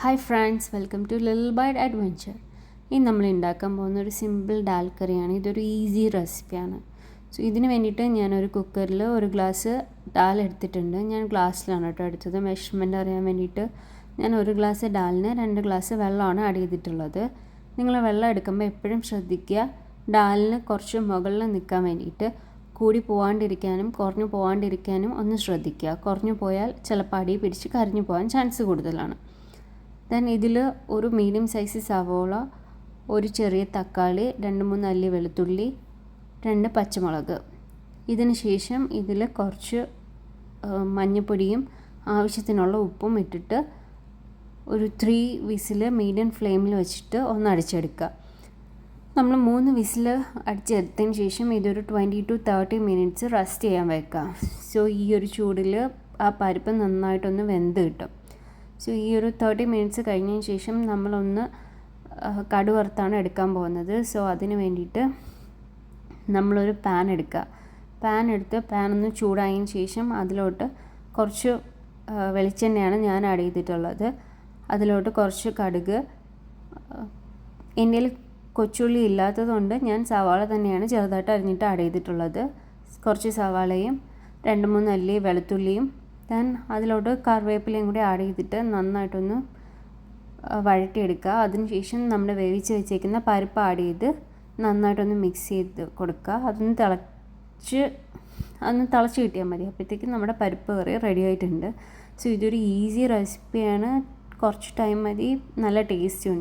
Hi friends, welcome to Little Bite Adventure. ഇന്ന് നമ്മൾ ഉണ്ടാക്കാൻ പോകുന്ന ഒരു സിമ്പിൾ ഡാൽ കറിയാണ്. ഇതൊരു ഈസി റെസിപ്പിയാണ്. സോ ഇതിന് വേണ്ടിയിട്ട് ഞാനൊരു കുക്കറിൽ ഒരു ഗ്ലാസ് ഡാൽ എടുത്തിട്ടുണ്ട്. ഞാൻ ഗ്ലാസ്സിലാണ് കേട്ടോ എടുത്തത്. മെഷർമെൻറ്റ് അറിയാൻ വേണ്ടിയിട്ട് ഞാൻ ഒരു ഗ്ലാസ് ഡാലിന് 2 ഗ്ലാസ് വെള്ളമാണ് ആഡ് ചെയ്തിട്ടുള്ളത്. നിങ്ങൾ വെള്ളം എടുക്കുമ്പോൾ എപ്പോഴും ശ്രദ്ധിക്കുക, ഡാലിന് കുറച്ച് മുകളിൽ നിൽക്കാൻ വേണ്ടിയിട്ട്. കൂടി പോകാണ്ടിരിക്കാനും കുറഞ്ഞു പോകാണ്ടിരിക്കാനും ഒന്ന് ശ്രദ്ധിക്കുക. കുറഞ്ഞു പോയാൽ ചിലപ്പോൾ അടി പിടിച്ച് കരിഞ്ഞു പോകാൻ ചാൻസ് കൂടുതലാണ്. ദെൻ ഇതിൽ ഒരു മീഡിയം സൈസ് സവോള, ഒരു ചെറിയ തക്കാളി, 2-3 അല്ലി വെളുത്തുള്ളി, 2 പച്ചമുളക്. ഇതിന് ശേഷം ഇതിൽ കുറച്ച് മഞ്ഞൾപ്പൊടിയും ആവശ്യത്തിനുള്ള ഉപ്പും ഇട്ടിട്ട് ഒരു 3 വിസിൽ മീഡിയം ഫ്ലെയിമിൽ വെച്ചിട്ട് ഒന്ന് അടിച്ചെടുക്കുക. നമ്മൾ 3 വിസിൽ അടിച്ചെടുത്തതിന് ശേഷം ഇതൊരു 20 to 30 മിനിറ്റ്സ് റെസ്റ്റ് ചെയ്യാൻ വെക്കുക. സോ ഈ ഒരു ചൂടിൽ ആ പരിപ്പ് നന്നായിട്ടൊന്ന് വെന്ത് കിട്ടും. സോ ഈ ഒരു 30 മിനിറ്റ്സ് കഴിഞ്ഞതിന് ശേഷം നമ്മളൊന്ന് കടുക് വറുത്താണ് എടുക്കാൻ പോകുന്നത്. സോ അതിന് വേണ്ടിയിട്ട് നമ്മളൊരു പാൻ എടുക്കുക. പാൻ ഒന്ന് ചൂടായതിന് ശേഷം അതിലോട്ട് കുറച്ച് വെളിച്ചെണ്ണയാണ് ഞാൻ ആഡ് ചെയ്തിട്ടുള്ളത്. അതിലോട്ട് കുറച്ച് കടുക്, എൻ്റെ കൊച്ചുള്ളി ഇല്ലാത്തതുകൊണ്ട് ഞാൻ സവാള തന്നെയാണ് ചെറുതായിട്ട് അരിഞ്ഞിട്ട് ആഡ് ചെയ്തിട്ടുള്ളത്. കുറച്ച് സവാളയും 2-3 അല്ലി വെളുത്തുള്ളിയും, ദെൻ അതിലോട്ട് കറിവേപ്പിലയും കൂടി ആഡ് ചെയ്തിട്ട് നന്നായിട്ടൊന്ന് വഴറ്റിയെടുക്കുക. അതിനുശേഷം നമ്മൾ വേവിച്ച് വെച്ചേക്കുന്ന പരിപ്പ് ആഡ് ചെയ്ത് നന്നായിട്ടൊന്ന് മിക്സ് ചെയ്ത് കൊടുക്കുക. അതൊന്ന് തിളച്ച് കിട്ടിയാൽ മതി. അപ്പോഴത്തേക്കും നമ്മുടെ പരിപ്പ് കറി റെഡി ആയിട്ടുണ്ട്. സോ ഇതൊരു ഈസി റെസിപ്പിയാണ്. കുറച്ച് ടൈം മതി, നല്ല ടേസ്റ്റും ഉണ്ട്.